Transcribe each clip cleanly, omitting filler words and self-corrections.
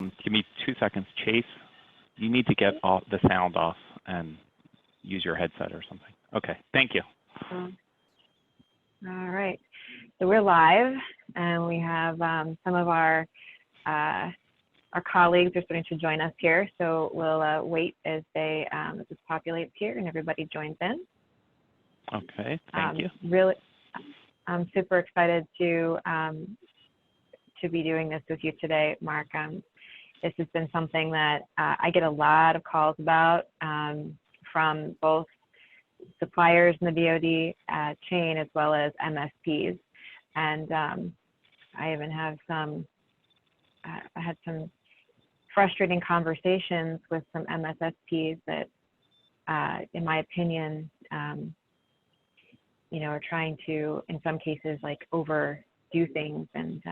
Give me 2 seconds. Chase, you need to get off the sound off and use your headset or something. Okay, thank you. All right, so we're live, and we have some of our colleagues are starting to join us here. So we'll wait as they as this populates here and everybody joins in. Okay, thank you. Really, I'm super excited to be doing this with you today, Mark. This has been something that I get a lot of calls about from both suppliers in the DoD chain as well as MSPs. And I even have I had some frustrating conversations with some MSSPs that, in my opinion, are trying to, in some cases, like overdo things. And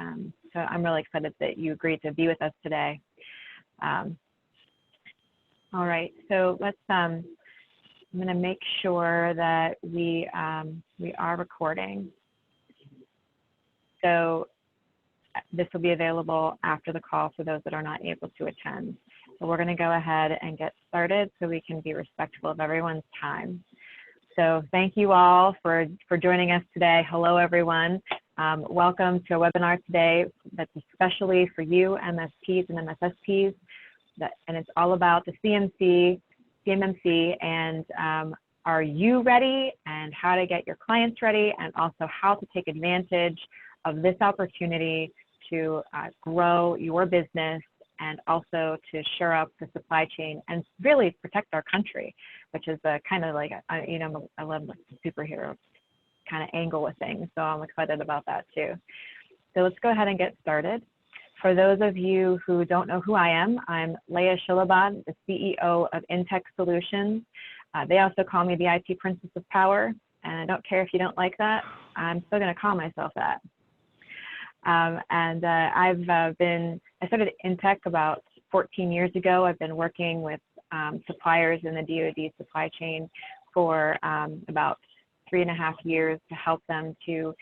so I'm really excited that you agreed to be with us today. All right, so let's, I'm going to make sure that we are recording. So this will be available after the call for those that are not able to attend. So we're going to go ahead and get started so we can be respectful of everyone's time. So thank you all for joining us today. Hello, everyone. Welcome to a webinar today that's especially for you, MSPs and MSSPs. And it's all about the CMMC and are you ready, and how to get your clients ready, and also how to take advantage of this opportunity to grow your business and also to shore up the supply chain and really protect our country, which is a kind of like, I love like the superhero kind of angle with things. So I'm excited about that too. So let's go ahead and get started. For those of you who don't know who I am, I'm Leia Shilobod, the CEO of InTech Solutions. They also call me the IT Princess of Power, and I don't care if you don't like that. I'm still going to call myself that. I started InTech about 14 years ago. I've been working with suppliers in the DoD supply chain for about 3.5 years to help them to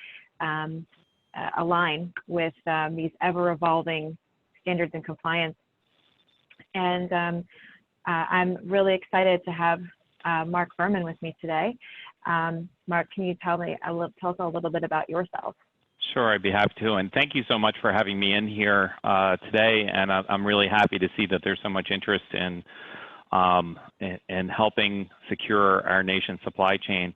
align with these ever-evolving standards and compliance. And I'm really excited to have Mark Furman with me today. Mark, can you tell us a little bit about yourself? Sure, I'd be happy to. And thank you so much for having me in here today. And I'm really happy to see that there's so much interest in helping secure our nation's supply chain.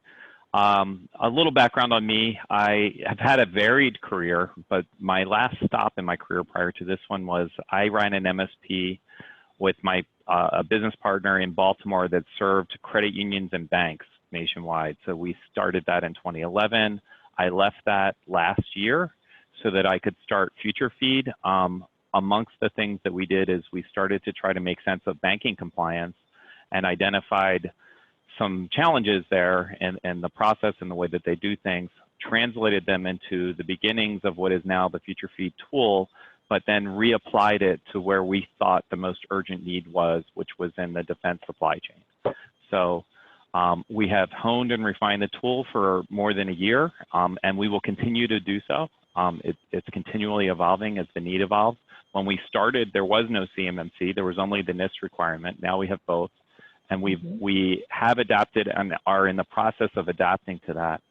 A little background on me. I have had a varied career, but my last stop in my career prior to this one was I ran an MSP with my a business partner in Baltimore that served credit unions and banks nationwide. So we started that in 2011. I left that last year so that I could start Future Feed. Amongst the things that we did is we started to try to make sense of banking compliance and identified some challenges there and the process and the way that they do things, translated them into the beginnings of what is now the Future Feed tool, but then reapplied it to where we thought the most urgent need was, which was in the defense supply chain. So we have honed and refined the tool for more than a year, and we will continue to do so. It's continually evolving as the need evolves. When we started, there was no CMMC. There was only the NIST requirement. Now we have both. And we have adapted and are in the process of adapting to that.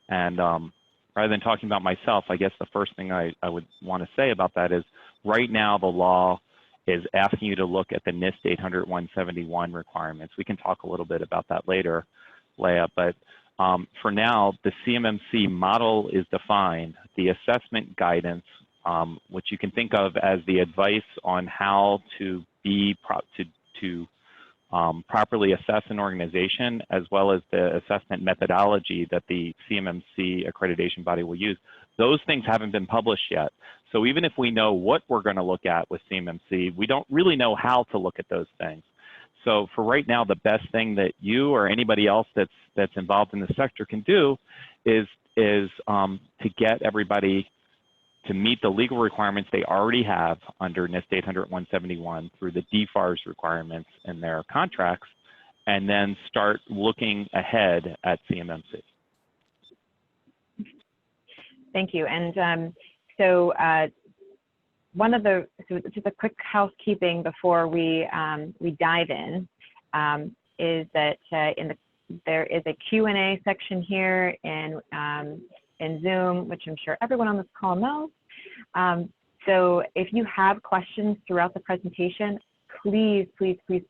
And rather than talking about myself, I guess the first thing I would want to say about that is right now the law is asking you to look at the NIST 800-171 requirements. We can talk a little bit about that later, Leia, but for now, the CMMC model is defined. The assessment guidance, which you can think of as the advice on how to properly assess an organization, as well as the assessment methodology that the CMMC accreditation body will use. Those things haven't been published yet. So even if we know what we're going to look at with CMMC, we don't really know how to look at those things. So for right now, the best thing that you or anybody else that's involved in the sector can do is to get everybody to meet the legal requirements they already have under NIST 800-171 through the DFARS requirements in their contracts, and then start looking ahead at CMMC. Thank you. And so so just a quick housekeeping before we dive in, is that there is a Q&A section here in Zoom, which I'm sure everyone on this call knows. So if you have questions throughout the presentation, please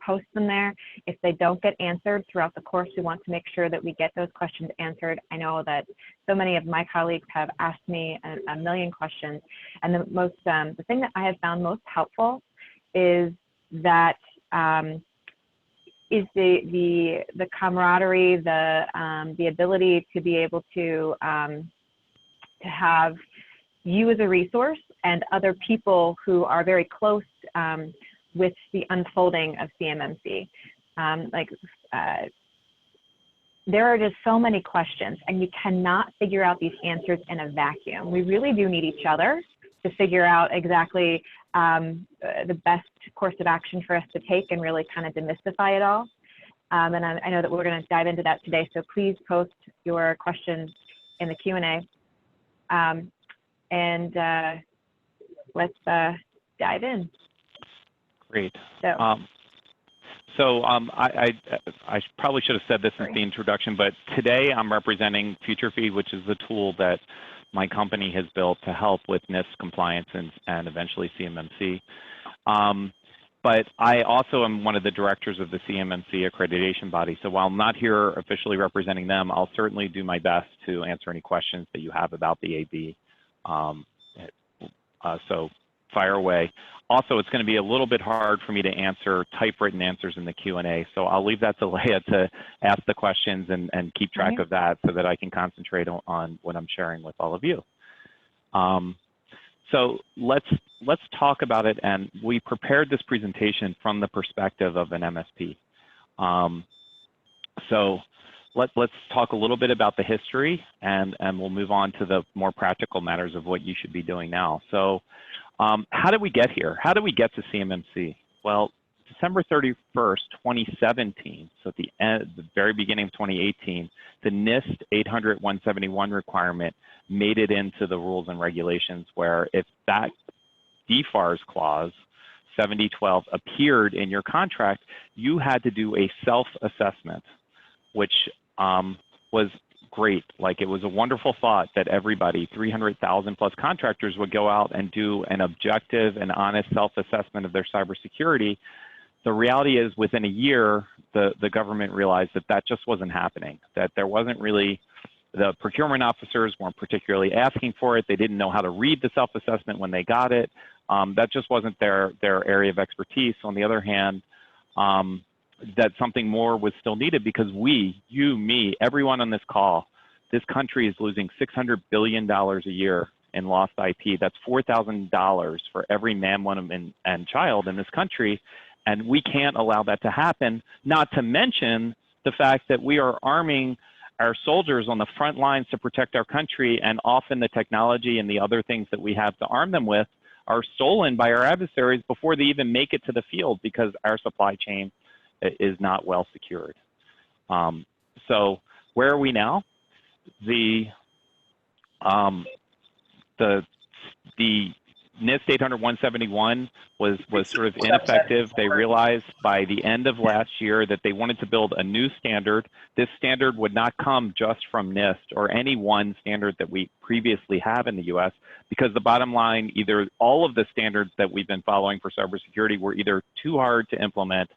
post them there. If they don't get answered throughout the course, we want to make sure that we get those questions answered. I know that so many of my colleagues have asked me a million questions, and the thing that I have found most helpful is that is the camaraderie, the ability to be able to have you as a resource and other people who are very close with the unfolding of CMMC. There are just so many questions, and you cannot figure out these answers in a vacuum. We really do need each other to figure out exactly the best course of action for us to take and really kind of demystify it all. And I know that we're going to dive into that today, so please post your questions in the Q&A. Let's dive in. Great. So, I probably should have said this in the introduction, but today I'm representing FutureFeed, which is the tool that my company has built to help with NIST compliance and eventually CMMC. But I also am one of the directors of the CMMC accreditation body. So while I'm not here officially representing them, I'll certainly do my best to answer any questions that you have about the AB. So fire away. Also, it's going to be a little bit hard for me to answer typewritten answers in the Q&A, so I'll leave that to Leia to ask the questions and keep track of that so that I can concentrate on what I'm sharing with all of you. So let's talk about it, and we prepared this presentation from the perspective of an MSP. So let's talk a little bit about the history, and we'll move on to the more practical matters of what you should be doing now. So how did we get here? How did we get to CMMC? Well, December 31st, 2017, so at the very beginning of 2018, the NIST 800-171 requirement made it into the rules and regulations, where if that DFARS clause 7012 appeared in your contract, you had to do a self-assessment, which was great. Like, it was a wonderful thought that everybody, 300,000 plus contractors, would go out and do an objective and honest self-assessment of their cybersecurity. The reality is, within a year, the government realized that that just wasn't happening, that there wasn't really, the procurement officers weren't particularly asking for it. They didn't know how to read the self-assessment when they got it. That just wasn't their area of expertise. On the other hand, that something more was still needed, because we, you, me, everyone on this call, this country is losing $600 billion a year in lost IP. That's $4,000 for every man, woman, and child in this country. And we can't allow that to happen, not to mention the fact that we are arming our soldiers on the front lines to protect our country, and often the technology and the other things that we have to arm them with are stolen by our adversaries before they even make it to the field, because our supply chain is not well secured. So where are we now? The NIST 800-171 was sort of ineffective. They realized by the end of last year that they wanted to build a new standard. This standard would not come just from NIST or any one standard that we previously have in the US, because the bottom line, either all of the standards that we've been following for cybersecurity were either too hard to implement,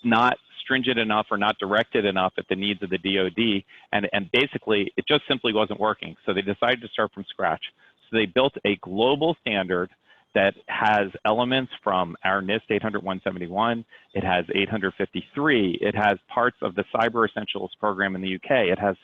not stringent enough, or not directed enough at the needs of the DoD, and basically it just simply wasn't working. So they decided to start from scratch. So they built a global standard that has elements from our NIST 800-171, it has 853, it has parts of the Cyber Essentials program in the UK, it has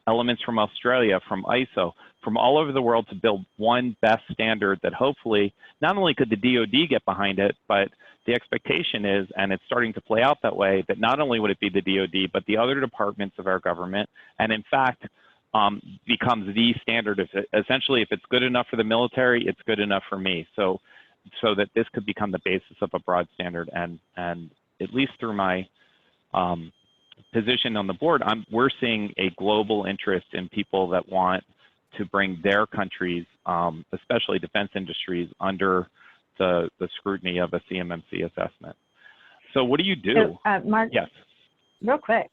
elements from Australia, from ISO, from all over the world, to build one best standard that hopefully not only could the DoD get behind it, but the expectation is, and it's starting to play out that way, that not only would it be the DoD, but the other departments of our government, and in fact, becomes the standard. Essentially, if it's good enough for the military, it's good enough for me. So that this could become the basis of a broad standard, and at least through my position on the board, we're seeing a global interest in people that want to bring their country's especially defense industries, under the scrutiny of a CMMC assessment. So what do you do? So, Mark, yes. Real quick,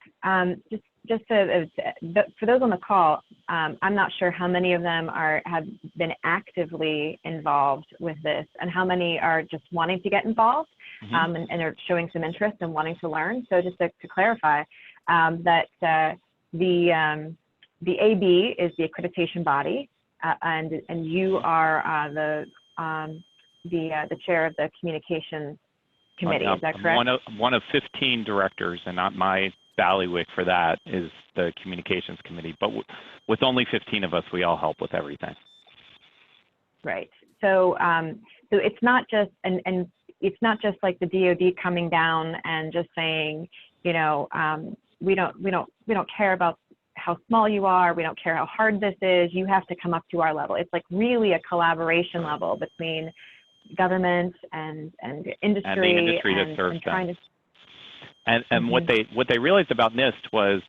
just for those on the call, I'm not sure how many of them have been actively involved with this, and how many are just wanting to get involved, and are showing some interest and wanting to learn. So just to clarify, that the AB is the accreditation body, and you are the chair of the communications committee. Is that correct? One of 15 directors, and not my bailiwick for that is the communications committee. But with only 15 of us, we all help with everything. Right. So so it's not just and it's not just like the DoD coming down and just saying, you know, we don't care about how small you are. We don't care how hard this is. You have to come up to our level. It's like really a collaboration level between government and industry, and the industry that serves them. And what they realized about NIST was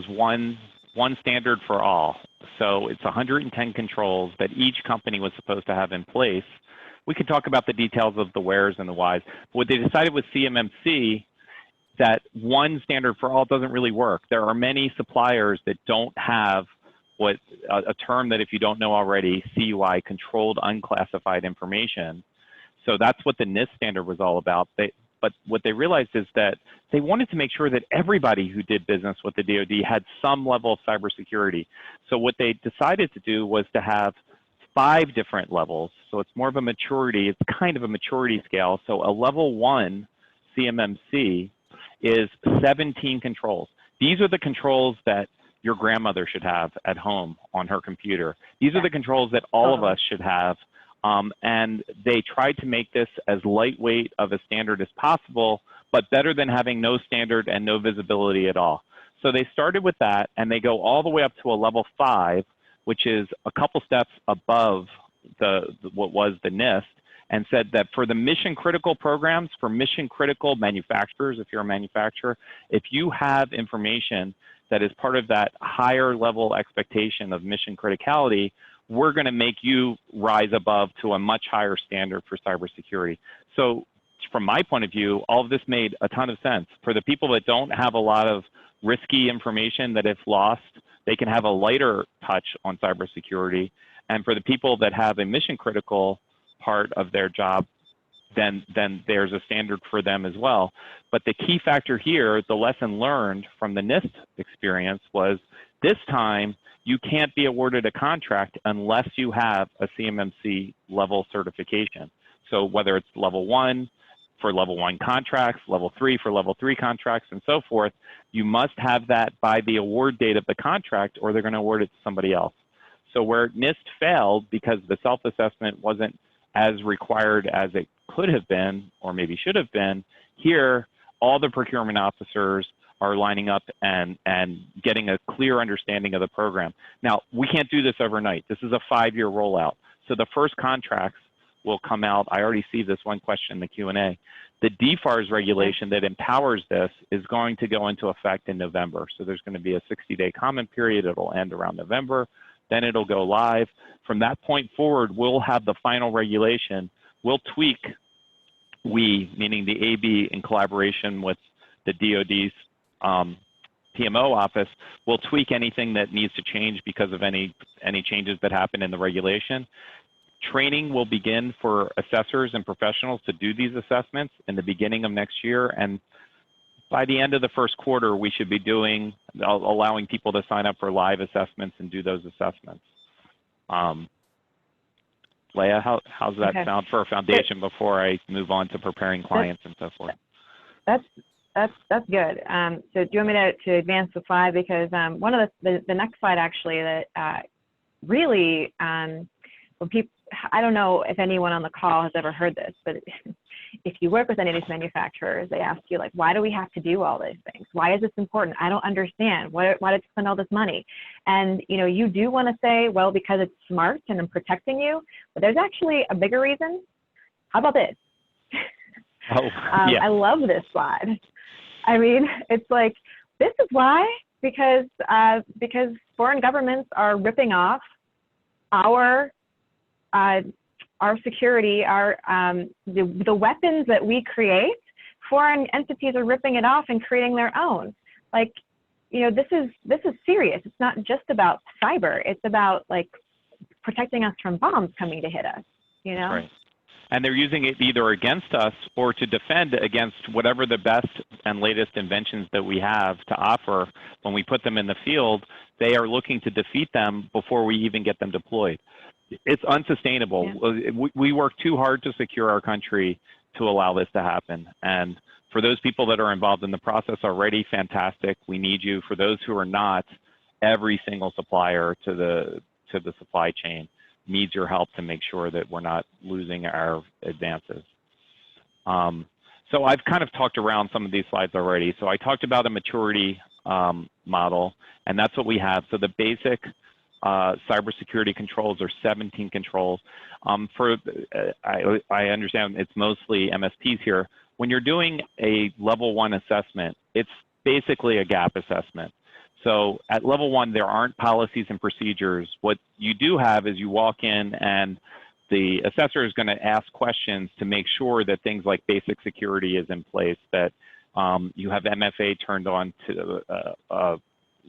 one standard for all. So it's 110 controls that each company was supposed to have in place. We could talk about the details of the wheres and the whys. But what they decided with CMMC, that one standard for all doesn't really work. There are many suppliers that don't have what a term that, if you don't know already, CUI, controlled unclassified information. So that's what the NIST standard was all about. But what they realized is that they wanted to make sure that everybody who did business with the DoD had some level of cybersecurity. So what they decided to do was to have 5 different levels. So it's more of a maturity. It's kind of a maturity scale. So a level 1 CMMC is 17 controls. These are the controls that your grandmother should have at home on her computer. These are the controls that all of us should have. And they tried to make this as lightweight of a standard as possible, but better than having no standard and no visibility at all. So they started with that, and they go all the way up to a level 5, which is a couple steps above what was the NIST, and said that for the mission critical programs, for mission critical manufacturers, if you're a manufacturer, if you have information that is part of that higher level expectation of mission criticality, we're going to make you rise above to a much higher standard for cybersecurity. So from my point of view, all of this made a ton of sense. For the people that don't have a lot of risky information that if lost, they can have a lighter touch on cybersecurity. And for the people that have a mission critical part of their job, then there's a standard for them as well. But the key factor here, the lesson learned from the NIST experience, was this time you can't be awarded a contract unless you have a CMMC level certification. So whether it's level 1 for level 1 contracts, level 3 for level 3 contracts, and so forth, you must have that by the award date of the contract, or they're going to award it to somebody else. So where NIST failed because the self-assessment wasn't as required as it could have been, or maybe should have been, here all the procurement officers are lining up and getting a clear understanding of the program. Now, we can't do this overnight. This is a 5-year rollout. So the first contracts will come out. I already see this one question in the Q&A. The DFARS regulation that empowers this is going to go into effect in November. So there's going to be a 60-day comment period. It'll end around November. Then it'll go live. From that point forward, we'll have the final regulation. We'll tweak, meaning the AB in collaboration with the DoD's PMO office, will tweak anything that needs to change because of any changes that happen in the regulation. Training will begin for assessors and professionals to do these assessments in the beginning of next year, and by the end of the first quarter, we should be allowing people to sign up for live assessments and do those assessments. Leia, how's that sound for a foundation before I move on to preparing clients and so forth? That's good. So do you want me to advance the slide? Because one of the next slide actually that really, when people, I don't know if anyone on the call has ever heard this, but if you work with any of these manufacturers, they ask you, like, why do we have to do all these things? Why is this important? I don't understand. Why did you spend all this money? And, you know, you do want to say, well, because it's smart and I'm protecting you, but there's actually a bigger reason. How about this? Oh, yeah. I love this slide. I mean, it's like, this is why, because foreign governments are ripping off our our security, the weapons that we create, foreign entities are ripping it off and creating their own. Like, you know, this is serious. It's not just about cyber. It's about like protecting us from bombs coming to hit us, you know? Right. And they're using it either against us or to defend against whatever the best and latest inventions that we have to offer. When we put them in the field, they are looking to defeat them before we even get them deployed. It's unsustainable. Yeah. We work too hard to secure our country to allow this to happen. And for those people that are involved in the process already, fantastic. We need you. For those who are not, every single supplier to the supply chain needs your help to make sure that we're not losing our advances. So I've kind of talked around some of these slides already. So I talked about a maturity model, and that's what we have. So the basic cybersecurity controls are 17 controls. I understand it's mostly MSPs here. When you're doing a level 1 assessment, it's basically a gap assessment. So at level 1, there aren't policies and procedures. What you do have is you walk in and the assessor is going to ask questions to make sure that things like basic security is in place, that you have MFA turned on to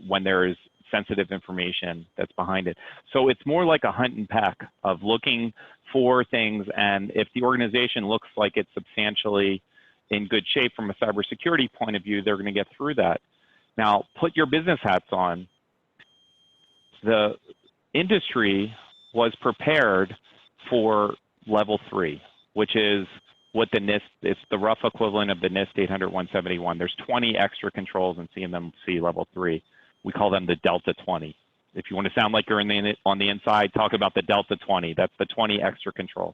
when there is sensitive information that's behind it. So it's more like a hunt and peck of looking for things, and if the organization looks like it's substantially in good shape from a cybersecurity point of view, they're going to get through that. Now, put your business hats on. The industry was prepared for level 3, which is what the NIST, it's the rough equivalent of the NIST 800-171. There's 20 extra controls in CMMC level 3. We call them the Delta 20. If you want to sound like you're on the inside, talk about the Delta 20. That's the 20 extra controls.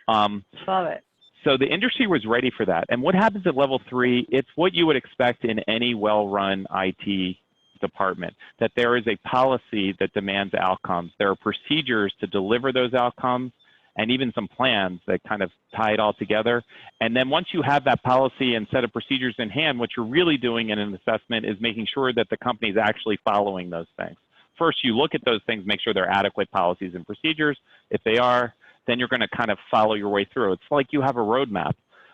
Love it. So the industry was ready for that. And what happens at level 3, it's what you would expect in any well-run IT department, that there is a policy that demands outcomes. There are procedures to deliver those outcomes, and even some plans that kind of tie it all together. And then once you have that policy and set of procedures in hand, what you're really doing in an assessment is making sure that the company is actually following those things. First, you look at those things, make sure they're adequate policies and procedures. If they are, then you're going to kind of follow your way through. It's like you have a roadmap.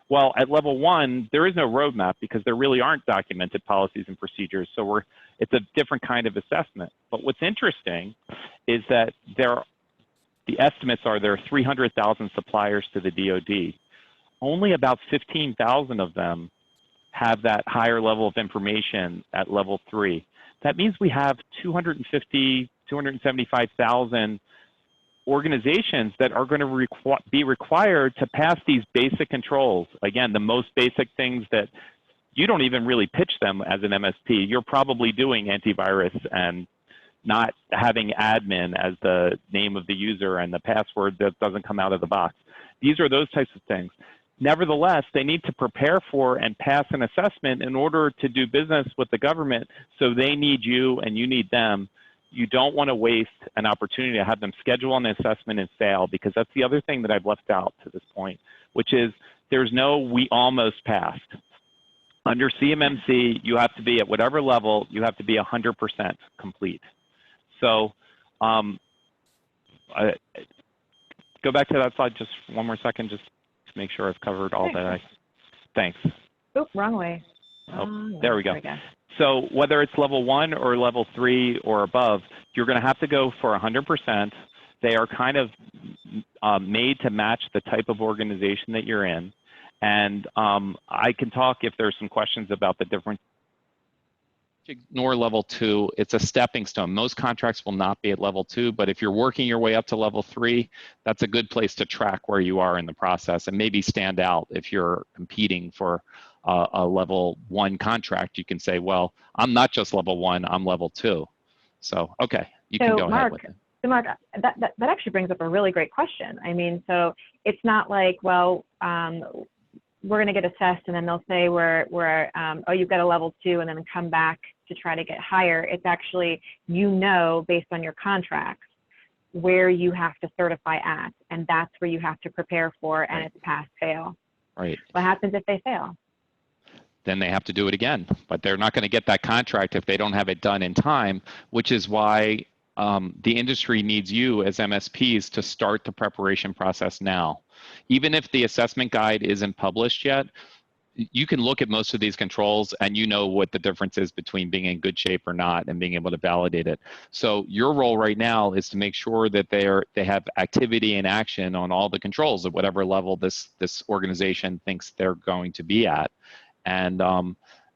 Well, at level 1, there is no roadmap because there really aren't documented policies and procedures. So it's a different kind of assessment. But what's interesting is that the estimates are there are 300,000 suppliers to the DoD. Only about 15,000 of them have that higher level of information at level 3. That means we have 275,000 organizations that are going to be required to pass these basic controls. Again, the most basic things that you don't even really pitch them as an MSP. You're probably doing antivirus and not having admin as the name of the user and the password that doesn't come out of the box. These are those types of things. Nevertheless, they need to prepare for and pass an assessment in order to do business with the government, so they need you and you need them. You don't want to waste an opportunity to have them schedule an assessment and fail, because that's the other thing that I've left out to this point, which is there's no we almost passed. Under CMMC, you have to be at whatever level, you have to be 100% complete. So go back to that slide just one more second, just to make sure I've covered all that. Thanks. Oop, wrong way. Oh, there we go. So whether it's level 1 or level 3 or above, you're going to have to go for 100%. They are kind of made to match the type of organization that you're in. And I can talk if there's some questions about the difference. Ignore level 2. It's a stepping stone. Most contracts will not be at level 2, but if you're working your way up to level 3, that's a good place to track where you are in the process and maybe stand out if you're competing for a level 1 contract. You can say, well, I'm not just level 1, I'm level 2. So, okay, you can go ahead with it. So Mark, that actually brings up a really great question. I mean, so it's not like, well, we're going to get assessed and then they'll say oh, you've got a level 2, and then come back to try to get higher. It's actually, based on your contracts, where you have to certify at, and that's where you have to prepare for, and it's pass fail. Right. What happens if they fail? Then they have to do it again, but they're not going to get that contract if they don't have it done in time, which is why the industry needs you as MSPs to start the preparation process now. Even if the assessment guide isn't published yet, you can look at most of these controls and you know what the difference is between being in good shape or not and being able to validate it. So your role right now is to make sure that they have activity and action on all the controls at whatever level this organization thinks they're going to be at. And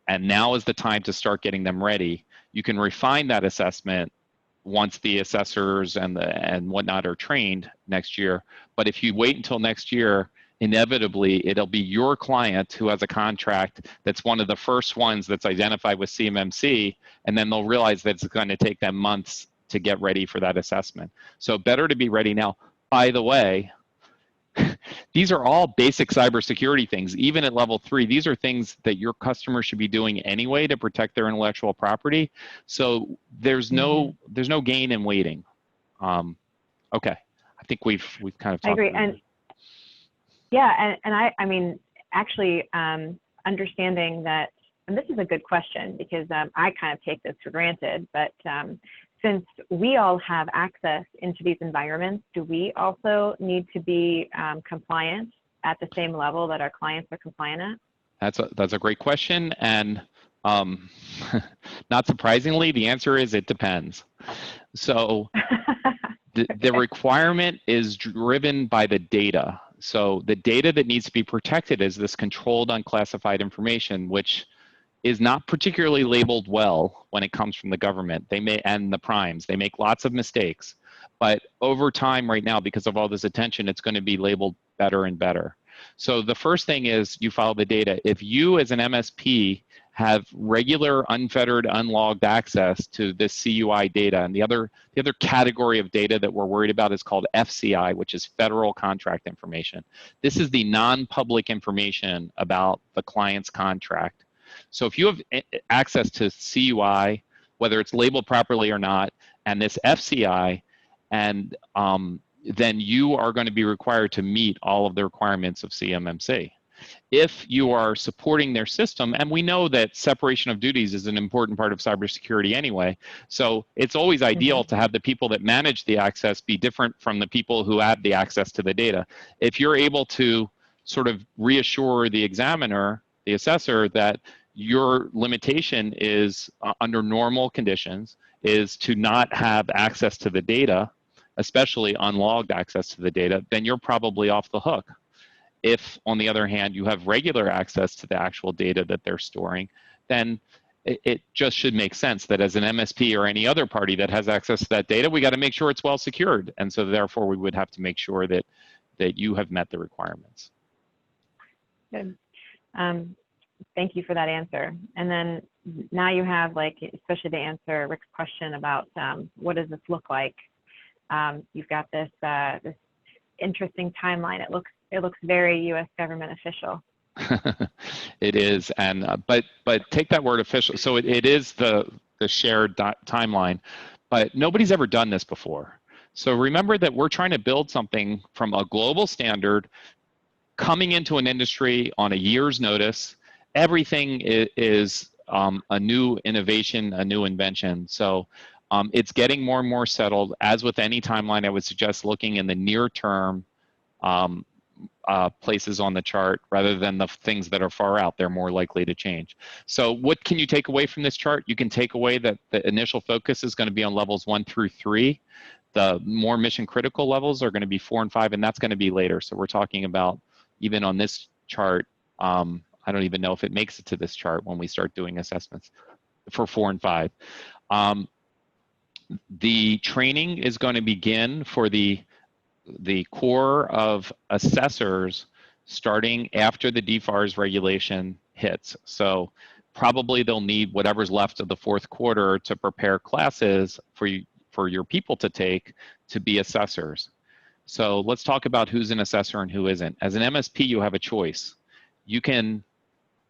now is the time to start getting them ready. You can refine that assessment once the assessors and whatnot are trained next year. But if you wait until next year, inevitably it'll be your client who has a contract that's one of the first ones that's identified with CMMC, and then they'll realize that it's going to take them months to get ready for that assessment. So better to be ready now. By the way, these are all basic cybersecurity things. Even at level 3, these are things that your customer should be doing anyway to protect their intellectual property. So there's no gain in waiting. Okay, I think we've kind of talked. I agree, and yeah, and I mean, actually, understanding that, and this is a good question because I kind of take this for granted, but since we all have access into these environments, do we also need to be compliant at the same level that our clients are compliant at? That's a great question, and not surprisingly, the answer is it depends. So the requirement is driven by the data. So the data that needs to be protected is this controlled unclassified information, which is not particularly labeled well when it comes from the government. And the primes, they make lots of mistakes. But over time right now, because of all this attention, it's going to be labeled better and better. So the first thing is you follow the data. If you as an MSP have regular, unfettered, unlogged access to this CUI data, and the other category of data that we're worried about is called FCI, which is federal contract information. This is the non-public information about the client's contract. So if you have access to CUI, whether it's labeled properly or not, and this FCI, and then you are going to be required to meet all of the requirements of CMMC. If you are supporting their system, and we know that separation of duties is an important part of cybersecurity anyway, so it's always ideal to have the people that manage the access be different from the people who have the access to the data. If you're able to sort of reassure the examiner, the assessor, that your limitation is under normal conditions is to not have access to the data, especially unlogged access to the data, then you're probably off the hook. If, on the other hand, you have regular access to the actual data that they're storing, then it just should make sense that as an MSP or any other party that has access to that data, we got to make sure it's well secured. And so therefore, we would have to make sure that you have met the requirements. Good. Thank you for that answer. And then now you have, like, especially to answer Rick's question about what does this look like? You've got this this interesting timeline. It looks very U.S. government official. It is, and but take that word official. So it is the shared timeline, but nobody's ever done this before. So remember that we're trying to build something from a global standard, coming into an industry on a year's notice. Everything is a new innovation, a new invention. So it's getting more and more settled. As with any timeline, I would suggest looking in the near term places on the chart rather than the things that are far out. They're more likely to change. So what can you take away from this chart? You can take away that the initial focus is going to be on levels 1 through 3. The more mission critical levels are going to be 4 and 5, and that's going to be later. So we're talking about, even on this chart, I don't even know if it makes it to this chart when we start doing assessments for 4 and 5. The training is going to begin for the core of assessors starting after the DFARS regulation hits. So probably they'll need whatever's left of the 4th quarter to prepare classes for your people to take to be assessors. So let's talk about who's an assessor and who isn't. As an MSP, you have a choice. You can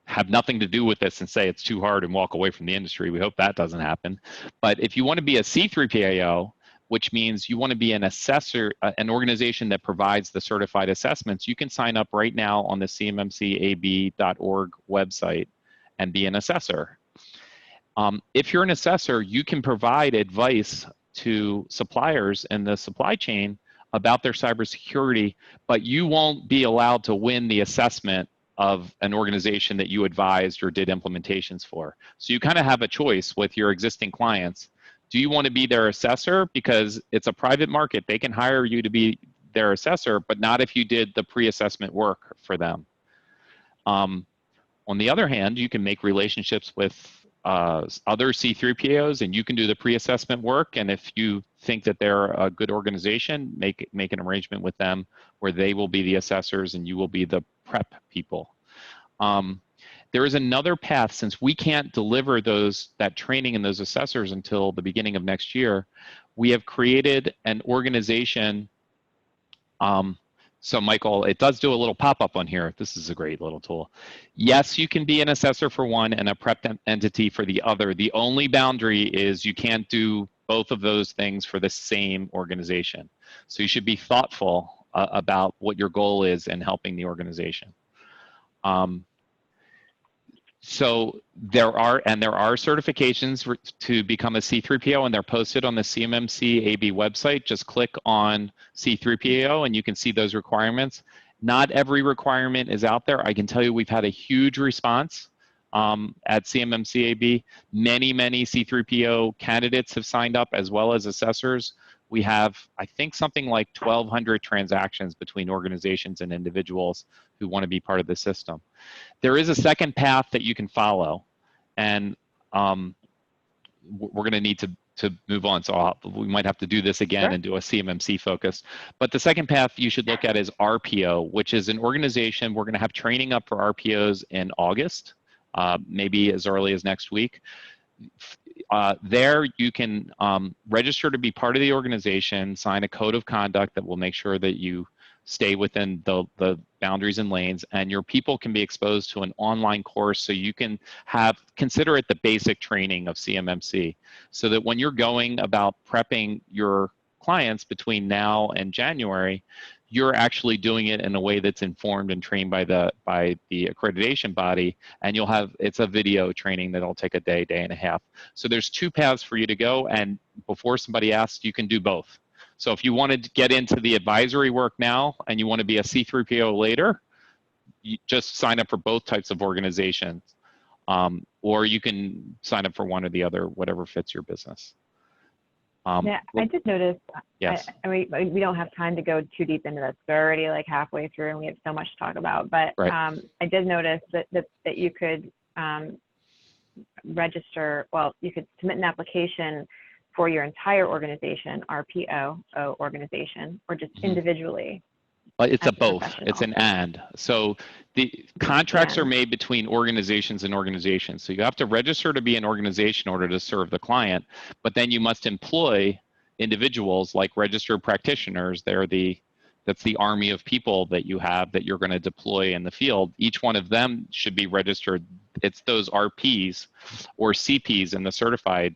have nothing to do with this and say it's too hard and walk away from the industry. We hope that doesn't happen. But if you want to be a C3PAO, which means you want to be an assessor, an organization that provides the certified assessments, you can sign up right now on the cmmcab.org website and be an assessor. If you're an assessor, you can provide advice to suppliers in the supply chain about their cybersecurity, but you won't be allowed to win the assessment of an organization that you advised or did implementations for. So you kind of have a choice with your existing clients. Do you want to be their assessor? Because it's a private market. They can hire you to be their assessor, but not if you did the pre-assessment work for them. On the other hand, you can make relationships with other C3PAOs, and you can do the pre-assessment work. And if you think that they're a good organization, make an arrangement with them where they will be the assessors and you will be the prep people. There is another path, since we can't deliver that training and those assessors until the beginning of next year. We have created an organization. So Michael, it does do a little pop-up on here. This is a great little tool. Yes, you can be an assessor for one and a prep entity for the other. The only boundary is you can't do both of those things for the same organization. So you should be thoughtful about what your goal is in helping the organization. So there are certifications to become a C3PO, and they're posted on the CMMC AB website. Just click on C3PAO and you can see those requirements. Not every requirement is out there. I can tell you we've had a huge response at CMMC AB. Many C3PO candidates have signed up, as well as assessors. We have, I think, something like 1,200 transactions between organizations and individuals who want to be part of the system. There is a second path that you can follow, and we're going to need to move on, so we might have to do this again and do a CMMC focus. But the second path you should look at is RPO, which is an organization. We're going to have training up for RPOs in August, maybe as early as next week. There you can register to be part of the organization, sign a code of conduct that will make sure that you stay within the boundaries and lanes, and your people can be exposed to an online course, so you can consider it the basic training of CMMC, so that when you're going about prepping your clients between now and January, you're actually doing it in a way that's informed and trained by the accreditation body, and it's a video training that'll take a day and a half. So there's two paths for you to go, and before somebody asks, you can do both. So if you wanted to get into the advisory work now and you want to be a C3PO later, you just sign up for both types of organizations, or you can sign up for one or the other, whatever fits your business. Yeah, I just noticed, yes. I mean, we don't have time to go too deep into this. We're already like halfway through and we have so much to talk about, but right. I did notice that you could register, well, you could submit an application for your entire organization, RPO organization, or just individually. It's a both. It's an and. So the contracts are made between organizations and organizations. So you have to register to be an organization in order to serve the client, but then you must employ individuals like registered practitioners. That's the army of people that you have that you're going to deploy in the field. Each one of them should be registered. It's those RPs or CPs in the certified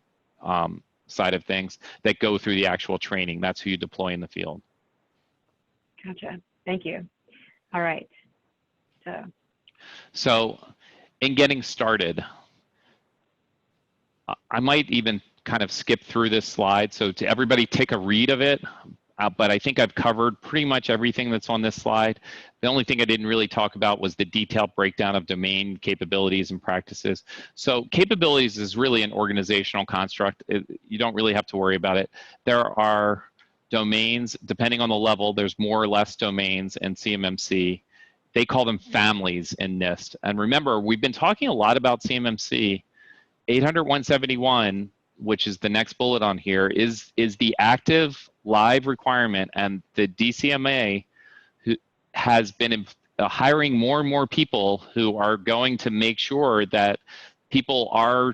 side of things that go through the actual training. That's who you deploy in the field. Gotcha. Thank you. All right. So in getting started, I might even kind of skip through this slide. So to everybody, take a read of it. But I think I've covered pretty much everything that's on this slide. The only thing I didn't really talk about was the detailed breakdown of domain capabilities and practices. So capabilities is really an organizational construct. You don't really have to worry about it. There are domains, depending on the level, there's more or less domains in CMMC. They call them families in NIST. And remember, we've been talking a lot about CMMC. 800.171, which is the next bullet on here, is the active live requirement, and the DCMA has been hiring more and more people who are going to make sure that people are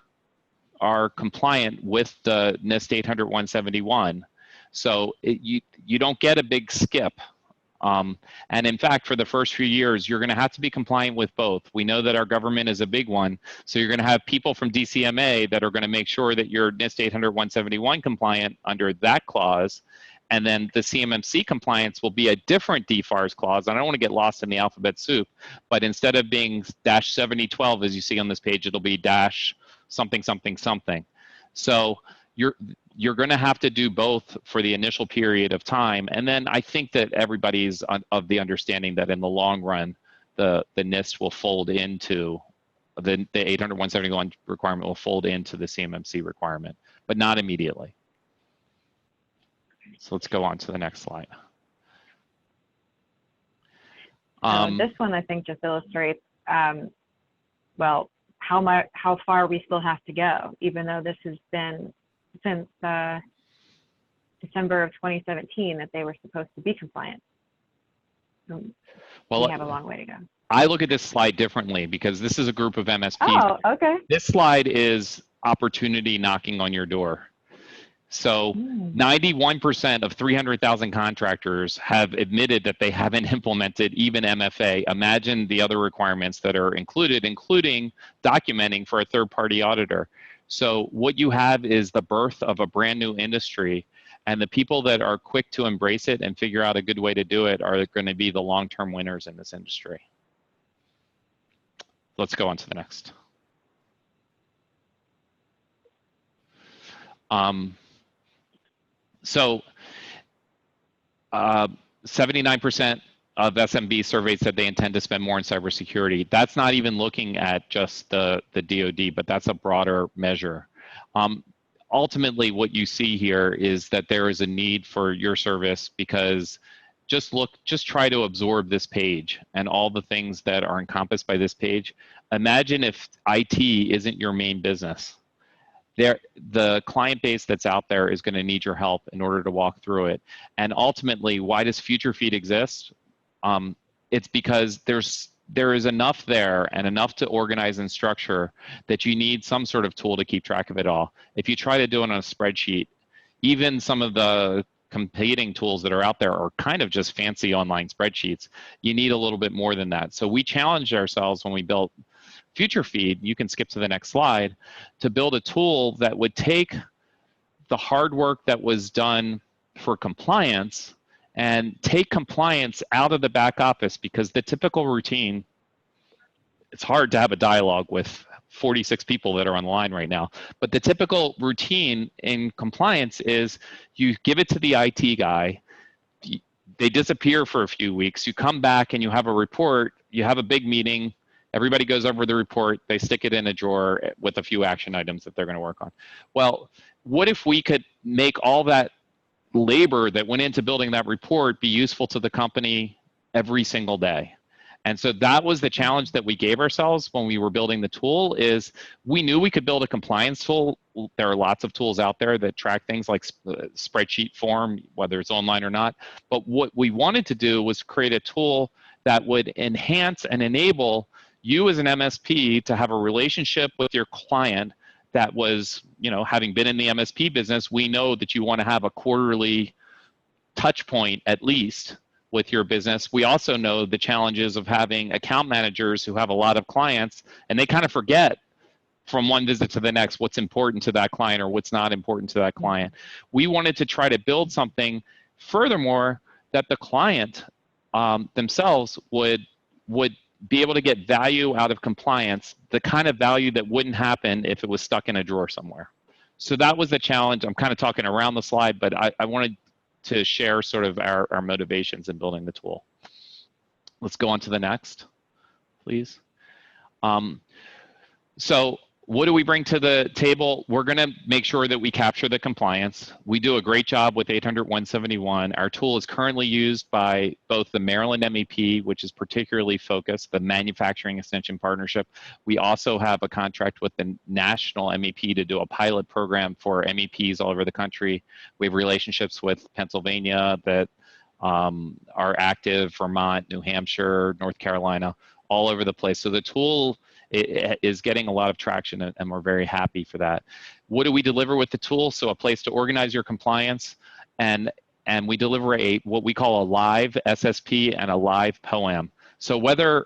compliant with the NIST 800.171. So you don't get a big skip. And in fact, for the first few years, you're going to have to be compliant with both. We know that our government is a big one, so you're going to have people from DCMA that are going to make sure that you're NIST 800.171 compliant under that clause, and then the CMMC compliance will be a different DFARS clause. I don't want to get lost in the alphabet soup, but instead of being -7012, as you see on this page, it'll be dash something something something. So you're going to have to do both for the initial period of time. And then I think that everybody's of the understanding that in the long run, the NIST will fold into the 800-171 requirement will fold into the CMMC requirement, but not immediately. So let's go on to the next slide. This one I think just illustrates, well, how far we still have to go, even though this has been since December of 2017 that they were supposed to be compliant. Well, we have a long way to go. I look at this slide differently because this is a group of MSPs. Oh, okay. This slide is opportunity knocking on your door. So 91% of 300,000 contractors have admitted that they haven't implemented even MFA. Imagine the other requirements that are included, including documenting for a third-party auditor. So what you have is the birth of a brand new industry, and the people that are quick to embrace it and figure out a good way to do it are going to be the long-term winners in this industry. Let's go on to the next. 79% of SMB surveys said they intend to spend more in cybersecurity. That's not even looking at just the DoD, but that's a broader measure. Ultimately, what you see here is that there is a need for your service because just try to absorb this page and all the things that are encompassed by this page. Imagine if IT isn't your main business. The client base that's out there is going to need your help in order to walk through it. And ultimately, why does Future Feed exist? It's because there is enough there and enough to organize and structure that you need some sort of tool to keep track of it all. If you try to do it on a spreadsheet, even some of the competing tools that are out there are kind of just fancy online spreadsheets. You need a little bit more than that. So we challenged ourselves when we built Future Feed, you can skip to the next slide, to build a tool that would take the hard work that was done for compliance and take compliance out of the back office, because the typical routine, it's hard to have a dialogue with 46 people that are on the line right now, but the typical routine in compliance is you give it to the IT guy, they disappear for a few weeks, you come back and you have a report, you have a big meeting, everybody goes over the report, they stick it in a drawer with a few action items that they're going to work on. Well, what if we could make all that labor that went into building that report be useful to the company every single day? And so that was the challenge that we gave ourselves when we were building the tool. Is we knew we could build a compliance tool. There are lots of tools out there that track things like spreadsheet form, whether it's online or not. But what we wanted to do was create a tool that would enhance and enable you as an MSP to have a relationship with your client that was, you know, having been in the MSP business, we know that you want to have a quarterly touch point at least with your business. We also know the challenges of having account managers who have a lot of clients and they kind of forget from one visit to the next what's important to that client or what's not important to that client. We wanted to try to build something, furthermore, that the client themselves would be able to get value out of compliance, the kind of value that wouldn't happen if it was stuck in a drawer somewhere. So that was the challenge. I'm kind of talking around the slide, but I wanted to share sort of our motivations in building the tool. Let's go on to the next, please. So what do we bring to the table? We're going to make sure that we capture the compliance. We do a great job with 800-171. Our tool is currently used by both the Maryland MEP, which is particularly focused, the Manufacturing Extension Partnership. We also have a contract with the National MEP to do a pilot program for MEPs all over the country. We have relationships with Pennsylvania that are active, Vermont, New Hampshire, North Carolina, all over the place. So the tool is getting a lot of traction, and we're very happy for that. What do we deliver with the tool? So a place to organize your compliance, and we deliver what we call a live SSP and a live POAM. So whether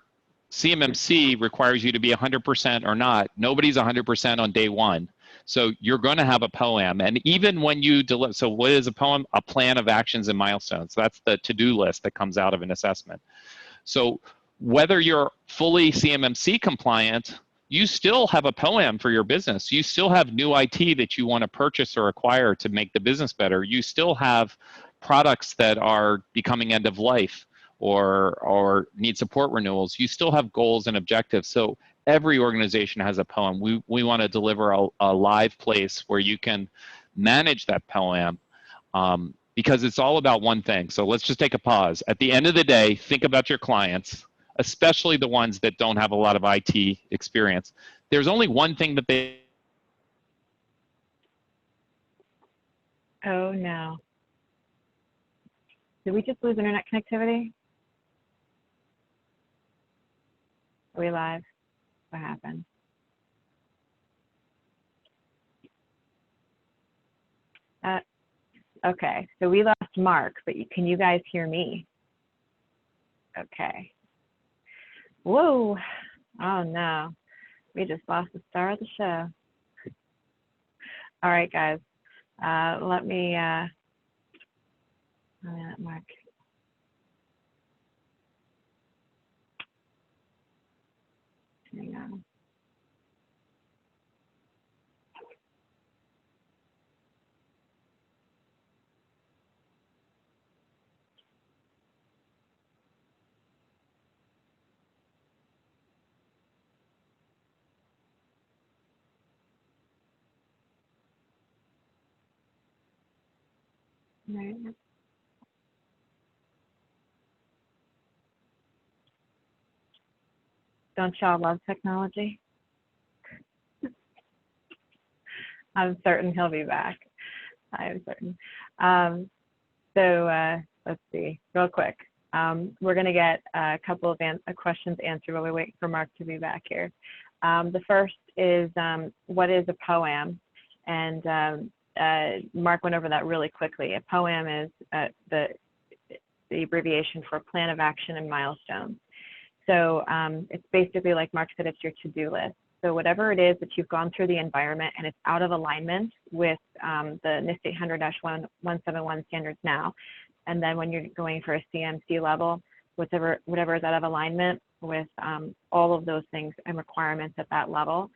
CMMC requires you to be 100% or not, nobody's 100% on day one. So you're going to have a POAM, and even when you deliver, so what is a POAM? A plan of actions and milestones. That's the to-do list that comes out of an assessment. So whether you're fully CMMC compliant, you still have a POAM for your business. You still have new IT that you want to purchase or acquire to make the business better. You still have products that are becoming end of life or need support renewals. You still have goals and objectives. So every organization has a POAM. We want to deliver a live place where you can manage that POAM, because it's all about one thing. So let's just take a pause. At the end of the day, think about your clients, especially the ones that don't have a lot of IT experience. There's only one thing that they... Oh no. Did we just lose internet connectivity? Are we live? What happened? Okay, so we lost Mark, but can you guys hear me? Okay. Whoa. Oh no. We just lost the star of the show. All right, guys. Let me Mark. Hang on. All right. Don't y'all love technology? I'm certain he'll be back. I am certain. Let's see, real quick. We're going to get a couple of questions answered while we wait for Mark to be back here. The first is, what is a POAM? And Mark went over that really quickly. A POAM is the abbreviation for Plan of Action and Milestones. So it's basically, like Mark said, it's your to-do list. So whatever it is that you've gone through the environment and it's out of alignment with the NIST 800-171 standards now, and then when you're going for a CMMC level, whatever is out of alignment with all of those things and requirements at that level,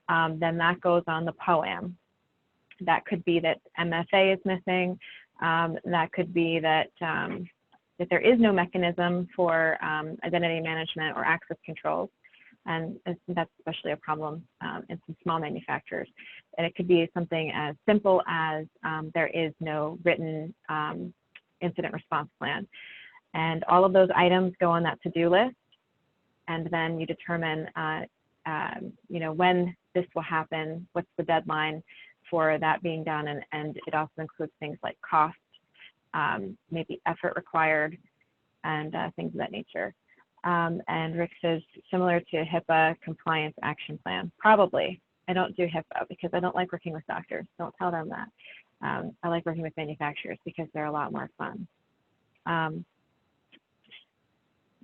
then that goes on the POAM. That could be that MFA is missing. That could be that that there is no mechanism for identity management or access controls. And that's especially a problem in some small manufacturers. And it could be something as simple as there is no written incident response plan. And all of those items go on that to-do list. And then you determine when this will happen, what's the deadline for that being done. And it also includes things like cost, maybe effort required, and things of that nature. And Rick says, similar to HIPAA compliance action plan. Probably. I don't do HIPAA because I don't like working with doctors. Don't tell them that. I like working with manufacturers because they're a lot more fun. All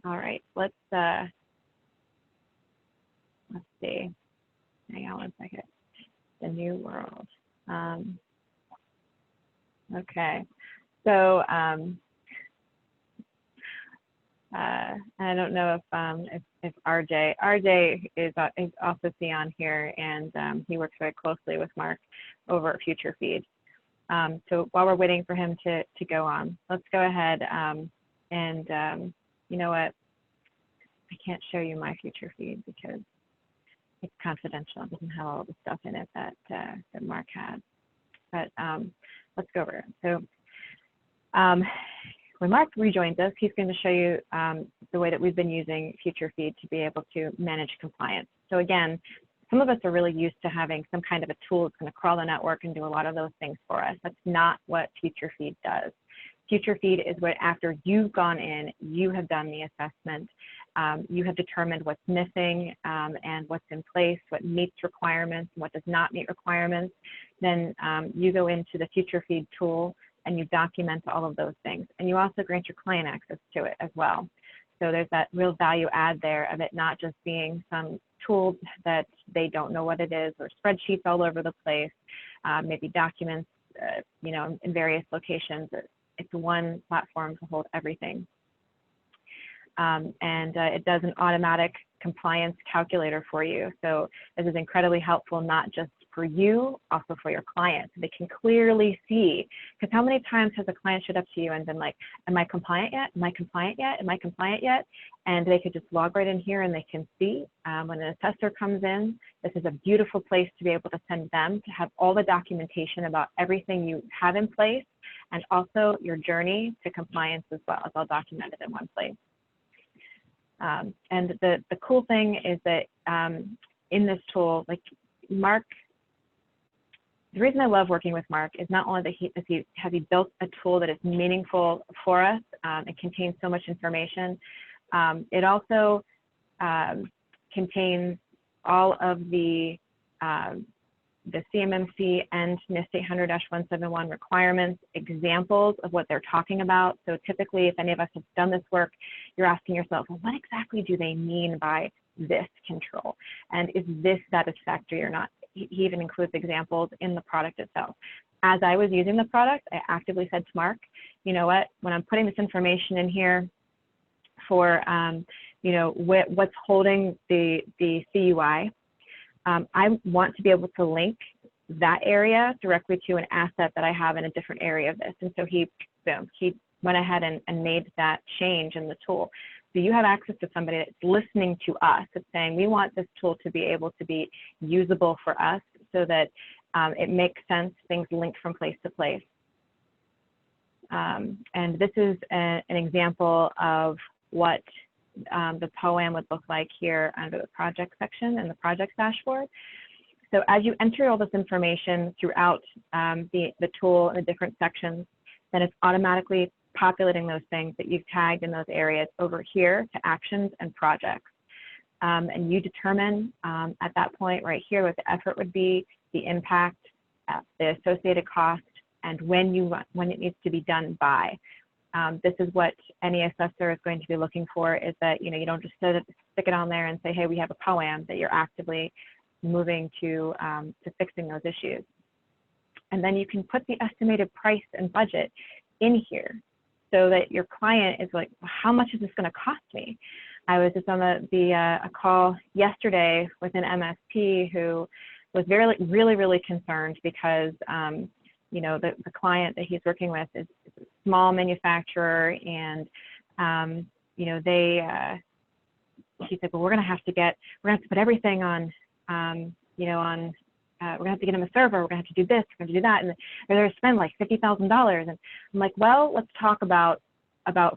right, let's see. Hang on one second. The new world. Okay, so I don't know if RJ is also on here, and he works very closely with Mark over at Future Feed. So while we're waiting for him to go on, let's go ahead and you know what? I can't show you my Future Feed because it's confidential. It doesn't have all the stuff in it that Mark had. But let's go over it. So when Mark rejoins us, he's going to show you the way that we've been using Future Feed to be able to manage compliance. So again, some of us are really used to having some kind of a tool that's going to crawl the network and do a lot of those things for us. That's not what Future Feed does. Future Feed is what, after you've gone in, you have done the assessment, you have determined what's missing and what's in place, what meets requirements and what does not meet requirements. Then you go into the Future Feed tool and you document all of those things. And you also grant your client access to it as well. So there's that real value add there of it not just being some tool that they don't know what it is, or spreadsheets all over the place, maybe documents, in various locations. It's one platform to hold everything. And it does an automatic compliance calculator for you. So this is incredibly helpful, not just for you, also for your clients. They can clearly see, because how many times has a client showed up to you and been like, am I compliant yet? Am I compliant yet? Am I compliant yet? And they could just log right in here and they can see when an assessor comes in. This is a beautiful place to be able to send them to have all the documentation about everything you have in place, and also your journey to compliance as well. It's all documented in one place. And the cool thing is that in this tool, like Mark, the reason I love working with Mark is not only that he built a tool that is meaningful for us and contains so much information, it also contains all of the CMMC and NIST 800-171 requirements, examples of what they're talking about. So typically, if any of us have done this work, you're asking yourself, well, what exactly do they mean by this control? And is this satisfactory or not? He even includes examples in the product itself. As I was using the product, I actively said to Mark, you know what, when I'm putting this information in here for, you know, what's holding the CUI, I want to be able to link that area directly to an asset that I have in a different area of this. And so he went ahead and made that change in the tool. So you have access to somebody that's listening to us, that's saying, we want this tool to be able to be usable for us so that it makes sense, things link from place to place. And this is an example of what the POAM would look like here under the project section and the project dashboard. So as you enter all this information throughout the tool in the different sections, then it's automatically populating those things that you've tagged in those areas over here to actions and projects. And you determine at that point right here what the effort would be, the impact, the associated cost, and when it needs to be done by. This is what any assessor is going to be looking for, is that, you know, you don't just stick it on there and say, hey, we have a POAM, that you're actively moving to fixing those issues. And then you can put the estimated price and budget in here so that your client is like, well, how much is this going to cost me? I was just on a call yesterday with an MSP who was really concerned because you know, the client that he's working with is a small manufacturer, and you know, he said, well, we're going to have to put everything on, you know, we're going to have to get him a server, we're going to have to do this, we're going to do that, and they're going to spend like $50,000. And I'm like, well, let's talk about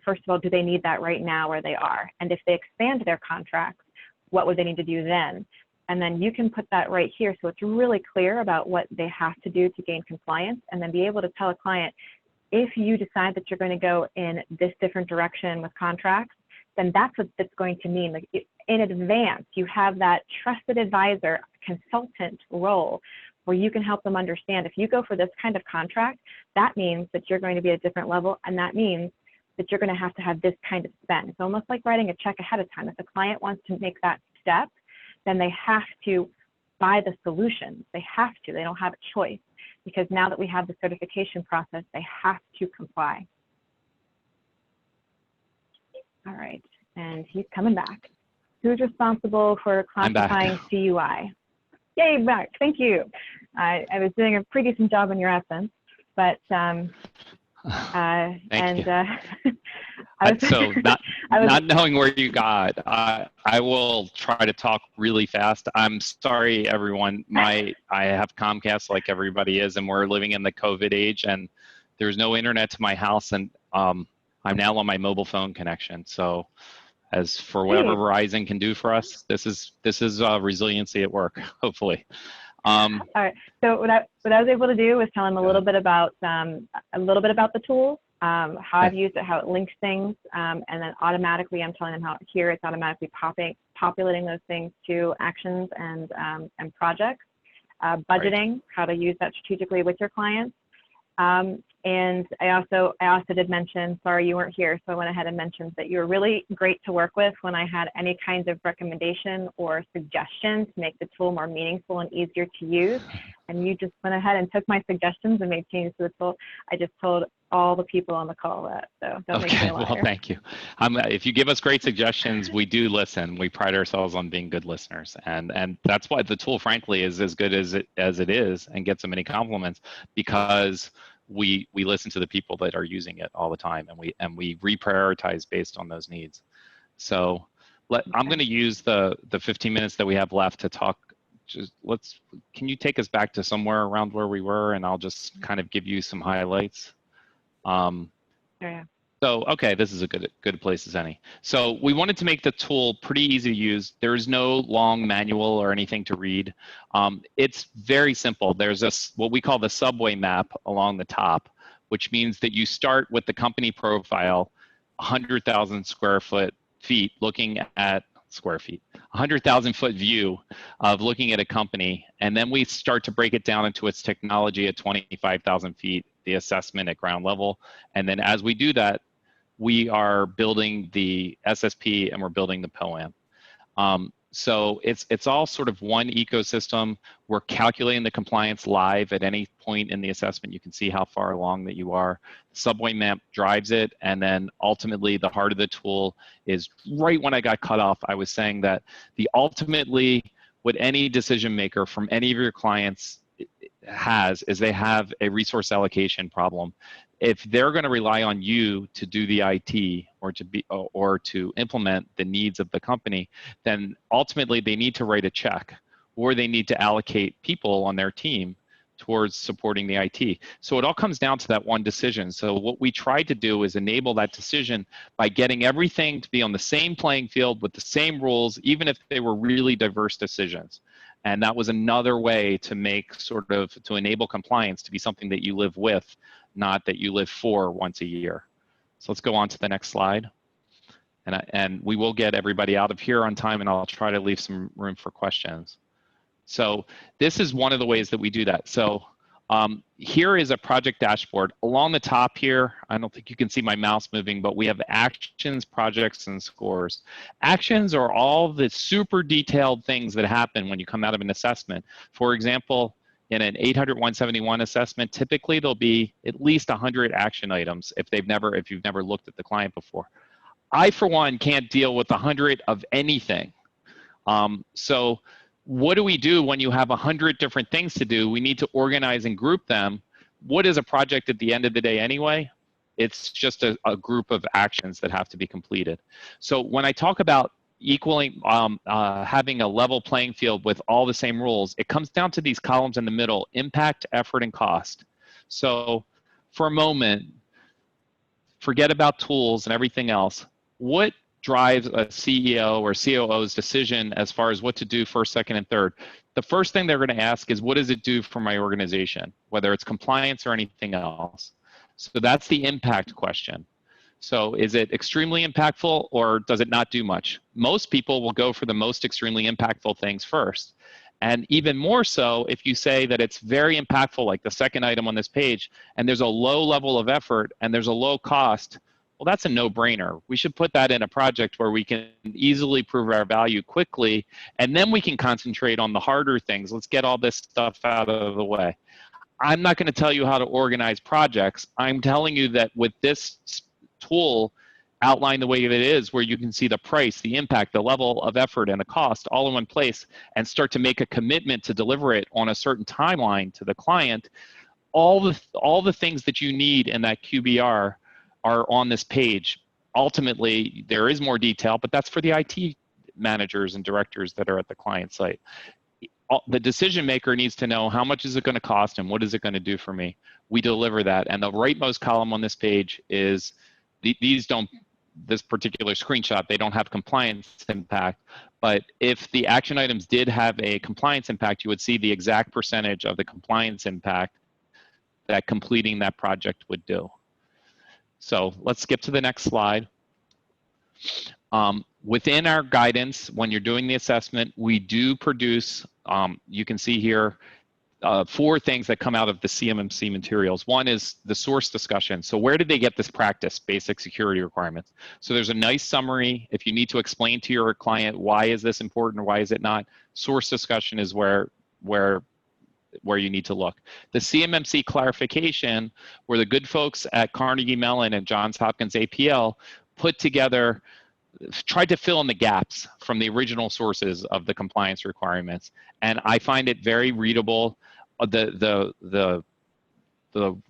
first of all, do they need that right now where they are? And if they expand their contracts, what would they need to do then? And then you can put that right here, so it's really clear about what they have to do to gain compliance, and then be able to tell a client, if you decide that you're going to go in this different direction with contracts, then that's what it's going to mean. Like, in advance, you have that trusted advisor, consultant role where you can help them understand, if you go for this kind of contract, that means that you're going to be at a different level, and that means that you're going to have this kind of spend. It's almost like writing a check ahead of time. If the client wants to make that step, then they have to buy the solution. They have to. They don't have a choice, because now that we have the certification process, they have to comply. All right, and he's coming back. Who's responsible for classifying CUI? Yay, back. Thank you. I was doing a pretty decent job in your absence, but Thank you. So not knowing where you got, I will try to talk really fast. I'm sorry, everyone. I have Comcast like everybody is, and we're living in the COVID age, and there's no internet to my house, and I'm now on my mobile phone connection. So, as for whatever Verizon can do for us, this is resiliency at work, hopefully. All right. So what I was able to do was tell him a little bit about the tool, how I've used it, how it links things, and then automatically I'm telling him how here it's automatically populating those things to actions and projects, budgeting, how to use that strategically with your clients, And I also did mention, sorry you weren't here, so I went ahead and mentioned that you were really great to work with when I had any kinds of recommendation or suggestion to make the tool more meaningful and easier to use. And you just went ahead and took my suggestions and made changes to the tool. I just told all the people on the call that, so don't make me a liar. Well, thank you. If you give us great suggestions, we do listen. We pride ourselves on being good listeners, and that's why the tool, frankly, is as good as it is and gets so many compliments, because we listen to the people that are using it all the time, and we reprioritize based on those needs. So I'm going to use the 15 minutes that we have left to talk. Can you take us back to somewhere around where we were, and I'll just kind of give you some highlights. Yeah. So, okay, this is a good place as any. So we wanted to make the tool pretty easy to use. There is no long manual or anything to read. It's very simple. There's what we call the subway map along the top, which means that you start with the company profile, 100,000 feet, looking at 100,000 foot view of looking at a company, and then we start to break it down into its technology at 25,000 feet, the assessment at ground level, and then as we do that, we are building the SSP and we're building the POAM. So it's all sort of one ecosystem. We're calculating the compliance live at any point in the assessment. You can see how far along that you are. The subway map drives it, and then ultimately the heart of the tool is right when I got cut off. I was saying that ultimately what any decision maker from any of your clients has is they have a resource allocation problem. If they're going to rely on you to do the IT or to implement the needs of the company, then ultimately they need to write a check, or they need to allocate people on their team towards supporting the IT. So it all comes down to that one decision. So what we tried to do is enable that decision by getting everything to be on the same playing field with the same rules, even if they were really diverse decisions. And that was another way to to enable compliance to be something that you live with, not that you live for once a year. So let's go on to the next slide. And we will get everybody out of here on time, and I'll try to leave some room for questions. So this is one of the ways that we do that. So here is a project dashboard. Along the top here, I don't think you can see my mouse moving, but we have actions, projects, and scores. Actions are all the super detailed things that happen when you come out of an assessment. For example, in an 800-171 assessment, typically there'll be at least 100 action items if you've never looked at the client before. I, for one, can't deal with 100 of anything. So what do we do when you have 100 different things to do? We need to organize and group them. What is a project at the end of the day anyway? It's just a group of actions that have to be completed. So when I talk about equaling, having a level playing field with all the same rules, it comes down to these columns in the middle: impact, effort, and cost. So for a moment, forget about tools and everything else. What drives a CEO or COO's decision as far as what to do first, second, and third? The first thing they're going to ask is, what does it do for my organization, whether it's compliance or anything else? So that's the impact question. So is it extremely impactful, or does it not do much? Most people will go for the most extremely impactful things first. And even more so if you say that it's very impactful, like the second item on this page, and there's a low level of effort and there's a low cost, well, that's a no-brainer. We should put that in a project where we can easily prove our value quickly, and then we can concentrate on the harder things. Let's get all this stuff out of the way. I'm not going to tell you how to organize projects. I'm telling you that with this tool outlined the way it is, where you can see the price, the impact, the level of effort, and the cost all in one place, and start to make a commitment to deliver it on a certain timeline to the client, all the things that you need in that QBR are on this page. Ultimately, there is more detail, but that's for the IT managers and directors that are at the client site. The decision maker needs to know, how much is it going to cost and what is it going to do for me? We deliver that. And the rightmost column on this page is, this particular screenshot, they don't have compliance impact, but if the action items did have a compliance impact, you would see the exact percentage of the compliance impact that completing that project would do. So let's skip to the next slide. Within our guidance, when you're doing the assessment, we do produce, you can see here, four things that come out of the CMMC materials. One is the source discussion. So where did they get this practice? Basic security requirements. So there's a nice summary. If you need to explain to your client, why is this important or why is it not? Source discussion is where you need to look. The CMMC clarification, where the good folks at Carnegie Mellon and Johns Hopkins APL put together, tried to fill in the gaps from the original sources of the compliance requirements. And I find it very readable. The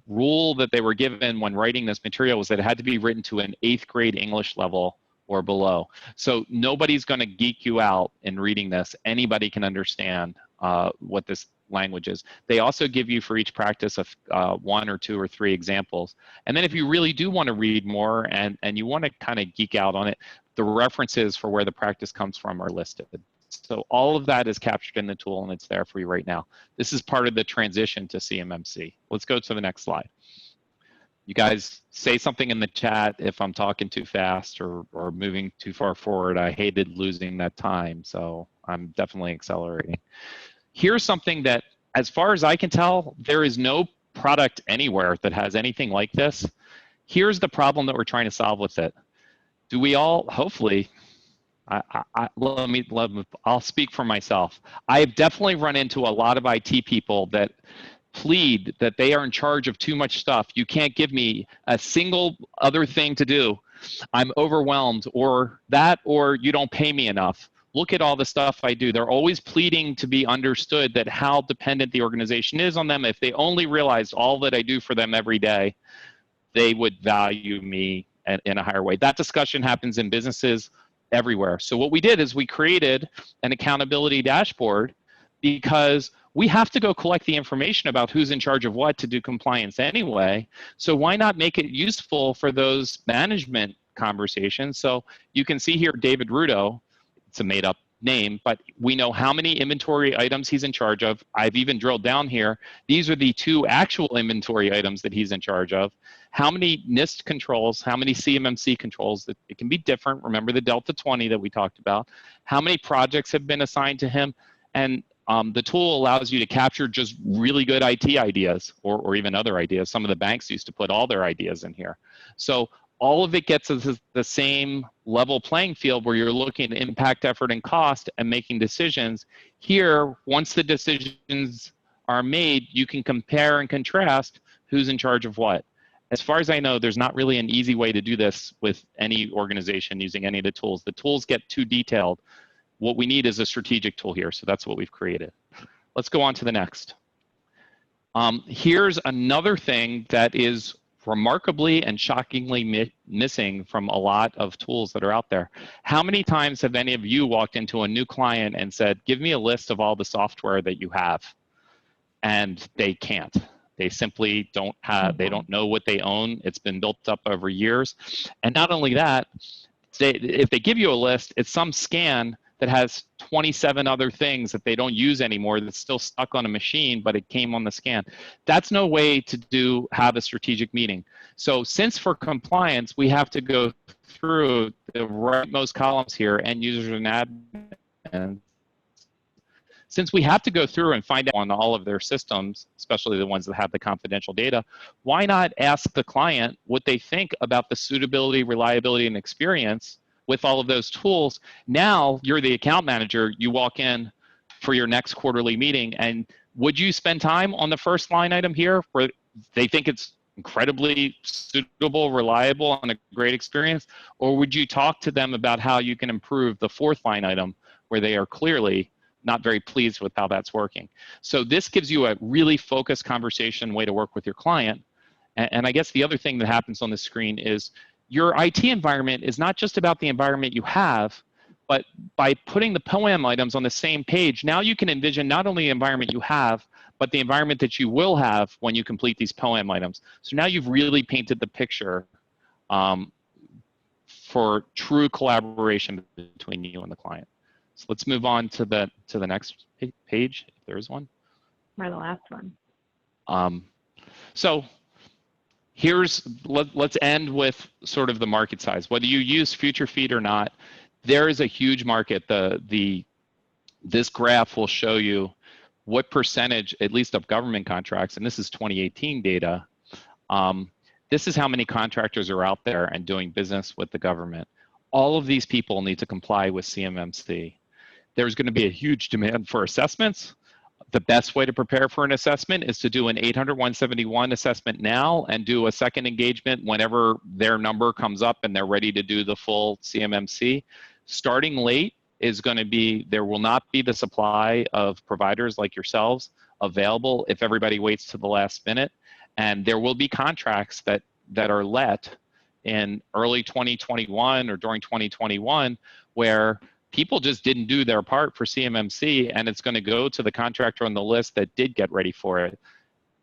rule that they were given when writing this material was that it had to be written to an 8th grade English level or below. So nobody's going to geek you out in reading this. Anybody can understand what this language is. They also give you for each practice of 1 or 2 or 3 examples. And then if you really do want to read more and you want to kind of geek out on it, the references for where the practice comes from are listed. So all of that is captured in the tool and it's there for you right now. This is part of the transition to CMMC. Let's go to the next slide. You guys say something in the chat if I'm talking too fast or moving too far forward. I hated losing that time, so I'm definitely accelerating. Here's something that, as far as I can tell, there is no product anywhere that has anything like this. Here's the problem that we're trying to solve with it. Do we all, hopefully, I'll speak for myself. I've definitely run into a lot of IT people that plead that they are in charge of too much stuff. You can't give me a single other thing to do. I'm overwhelmed, or that, or you don't pay me enough. Look at all the stuff I do. They're always pleading to be understood that how dependent the organization is on them. If they only realized all that I do for them every day, they would value me in a higher way. That discussion happens in businesses everywhere. So what we did is we created an accountability dashboard, because we have to go collect the information about who's in charge of what to do compliance anyway. So why not make it useful for those management conversations? So you can see here David Rudo, it's a made up name, but we know how many inventory items he's in charge of. I've even drilled down here. These are the 2 actual inventory items that he's in charge of. How many NIST controls, how many CMMC controls, that it can be different. Remember the Delta 20 that we talked about. How many projects have been assigned to him? And the tool allows you to capture just really good IT ideas or even other ideas. Some of the banks used to put all their ideas in here. So all of it gets us the same level playing field where you're looking at impact, effort, and cost and making decisions. Here, once the decisions are made, you can compare and contrast who's in charge of what. As far as I know, there's not really an easy way to do this with any organization using any of the tools. The tools get too detailed. What we need is a strategic tool here, so that's what we've created. Let's go on to the next. Here's another thing that is remarkably and shockingly missing from a lot of tools that are out there. How many times have any of you walked into a new client and said, give me a list of all the software that you have? And they can't. They simply don't have, they don't know what they own. It's been built up over years. And not only that, if they give you a list, it's some scan that has 27 other things that they don't use anymore that's still stuck on a machine, but it came on the scan. That's no way to have a strategic meeting. So since for compliance, we have to go through the rightmost columns here, end users and admins. Since we have to go through and find out on all of their systems, especially the ones that have the confidential data, why not ask the client what they think about the suitability, reliability, and experience with all of those tools? Now you're the account manager, you walk in for your next quarterly meeting, and would you spend time on the first line item here where they think it's incredibly suitable, reliable, and a great experience? Or would you talk to them about how you can improve the 4th line item where they are clearly not very pleased with how that's working? So this gives you a really focused conversation way to work with your client. And I guess the other thing that happens on the screen is your IT environment is not just about the environment you have, but by putting the POEM items on the same page, now you can envision not only the environment you have, but the environment that you will have when you complete these POEM items. So now you've really painted the picture for true collaboration between you and the client. So let's move on to the next page, if there is one. Or the last one. So let's end with sort of the market size. Whether you use Future Feed or not, there is a huge market. This graph will show you what percentage, at least of government contracts, and this is 2018 data, this is how many contractors are out there and doing business with the government. All of these people need to comply with CMMC. There's going to be a huge demand for assessments. The best way to prepare for an assessment is to do an 800-171 assessment now and do a second engagement whenever their number comes up and they're ready to do the full CMMC. Starting late is going to be, there will not be the supply of providers like yourselves available if everybody waits to the last minute. And there will be contracts that are let in early 2021 or during 2021 where people just didn't do their part for CMMC, and it's going to go to the contractor on the list that did get ready for it.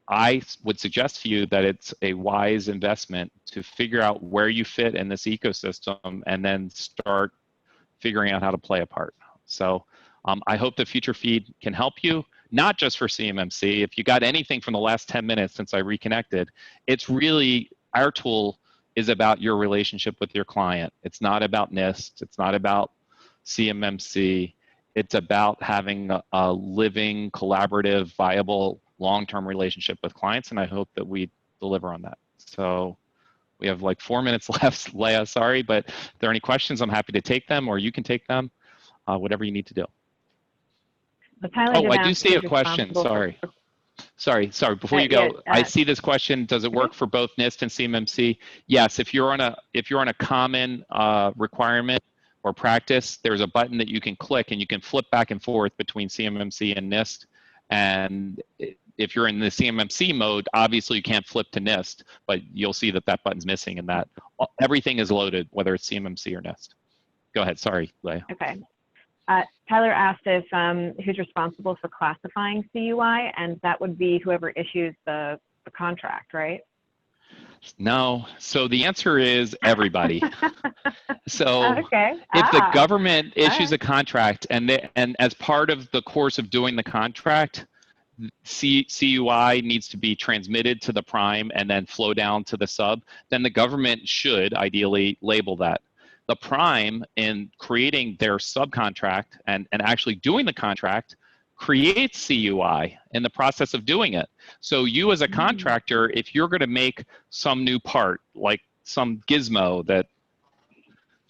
I would suggest to you that it's a wise investment to figure out where you fit in this ecosystem and then start figuring out how to play a part. So I hope the future feed can help you, not just for CMMC. If you got anything from the last 10 minutes since I reconnected, it's really, our tool is about your relationship with your client. It's not about NIST. It's not about CMMC. It's about having a living, collaborative, viable, long-term relationship with clients, and I hope that we deliver on that. So we have like 4 minutes left, Leia, sorry, but if there are any questions, I'm happy to take them, or you can take them, whatever you need to do. Oh, I do see a question, sorry. Sorry, before you go, I see this question, does it work for both NIST and CMMC? Yes, if you're on a common requirement or practice, there's a button that you can click and you can flip back and forth between CMMC and NIST. And if you're in the CMMC mode, obviously you can't flip to NIST, but you'll see that that button's missing and that everything is loaded, whether it's CMMC or NIST. Go ahead, sorry, Leia. Okay. Tyler asked if who's responsible for classifying CUI, and that would be whoever issues the contract, right? No, so the answer is everybody. So okay. If the government issues a contract and as part of the course of doing the contract, CUI needs to be transmitted to the prime and then flow down to the sub, then the government should ideally label that. The prime, in creating their subcontract and actually doing the contract, creates CUI in the process of doing it. So you as a contractor, if you're going to make some new part, like some gizmo that,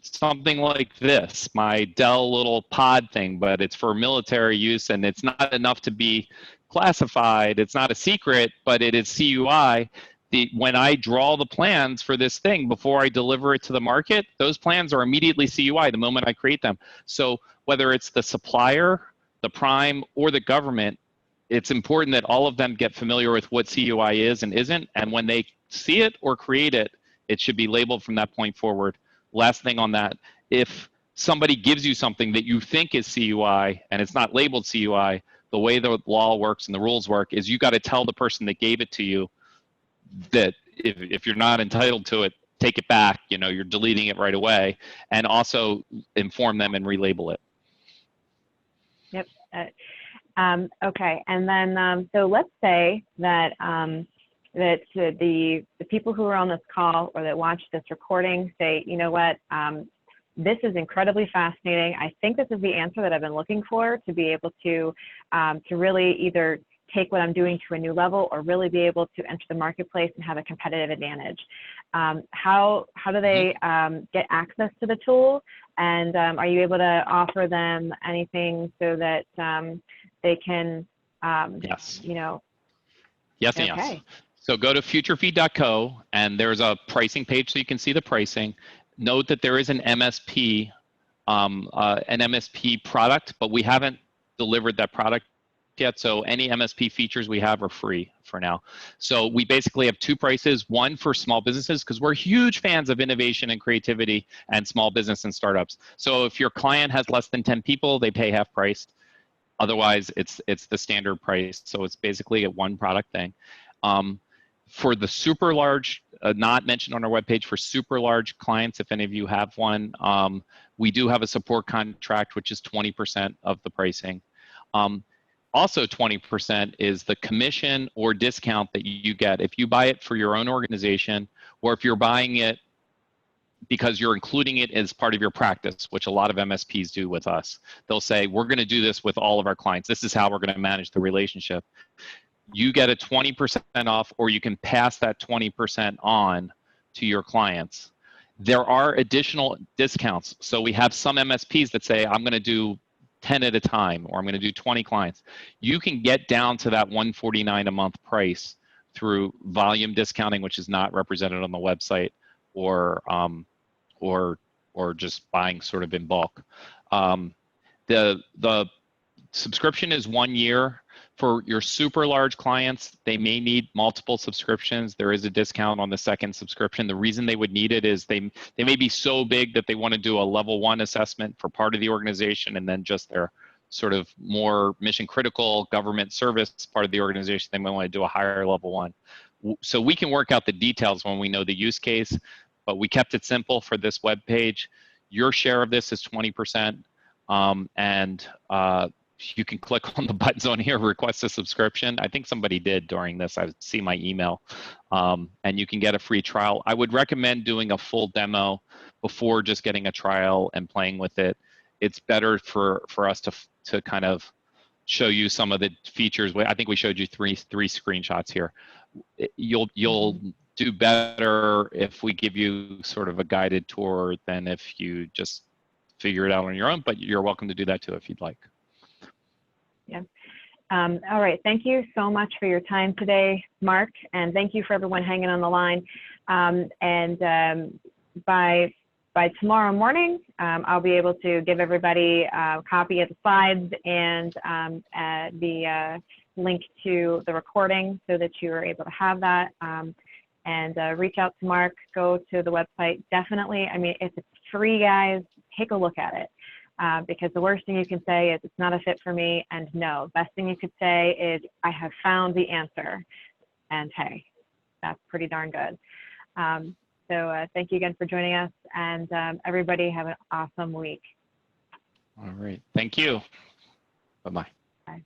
something like this, my Dell little pod thing, but it's for military use and it's not enough to be classified, it's not a secret, but it is CUI. When I draw the plans for this thing before I deliver it to the market, those plans are immediately CUI the moment I create them. So whether it's the supplier, the prime, or the government, it's important that all of them get familiar with what CUI is and isn't, and when they see it or create it, it should be labeled from that point forward. Last thing on that, if somebody gives you something that you think is CUI and it's not labeled CUI, the way the law works and the rules work is you got to tell the person that gave it to you that if you're not entitled to it, take it back, you know, you're deleting it right away, and also inform them and relabel it. Yep. Okay, and then so let's say that that the people who are on this call or that watch this recording say, you know what, this is incredibly fascinating. I think this is the answer that I've been looking for to be able to really either take what I'm doing to a new level or really be able to enter the marketplace and have a competitive advantage. How do they get access to the tool? And are you able to offer them anything so that they can, yes. you know? Yes and yes. So go to futurefeed.co and there's a pricing page so you can see the pricing. Note that there is an MSP product, but we haven't delivered that product yet, so any MSP features we have are free for now. So we basically have two prices, one for small businesses, because we're huge fans of innovation and creativity and small business and startups. So if your client has less than 10 people, they pay half price. Otherwise, it's the standard price. So it's basically a one product thing. For the super large, not mentioned on our webpage, for super large clients, if any of you have one, we do have a support contract, which is 20% of the pricing. Also 20% is the commission or discount that you get if you buy it for your own organization, or if you're buying it because you're including it as part of your practice, which a lot of MSPs do with us. They'll say, we're going to do this with all of our clients. This is how we're going to manage the relationship. You get a 20% off, or you can pass that 20% on to your clients. There are additional discounts. So we have some MSPs that say, I'm going to do 10 at a time, or I'm going to do 20 clients. You can get down to that $149 a month price through volume discounting, which is not represented on the website, or just buying sort of in bulk. The subscription is 1 year. For your super large clients, they may need multiple subscriptions. There is a discount on the second subscription. The reason they would need it is they may be so big that they want to do a level 1 assessment for part of the organization, and then just their sort of more mission critical government service part of the organization, they might want to do a higher level 1. So we can work out the details when we know the use case, but we kept it simple for this web page. Your share of this is 20%, you can click on the buttons on here, request a subscription. I think somebody did during this. I see my email. And you can get a free trial. I would recommend doing a full demo before just getting a trial and playing with it. It's better for us to kind of show you some of the features. I think we showed you three screenshots here. You'll do better if we give you sort of a guided tour than if you just figure it out on your own, but you're welcome to do that too if you'd like. Yeah. All right. Thank you so much for your time today, Mark, and thank you for everyone hanging on the line. By tomorrow morning, I'll be able to give everybody a copy of the slides and the link to the recording so that you are able to have that. Reach out to Mark, go to the website. Definitely, I mean, if it's free, guys, take a look at it. Because the worst thing you can say is it's not a fit for me, and no. Best thing you could say is I have found the answer, and hey, that's pretty darn good. So thank you again for joining us, and everybody have an awesome week. All right, thank you. Bye-bye. Bye.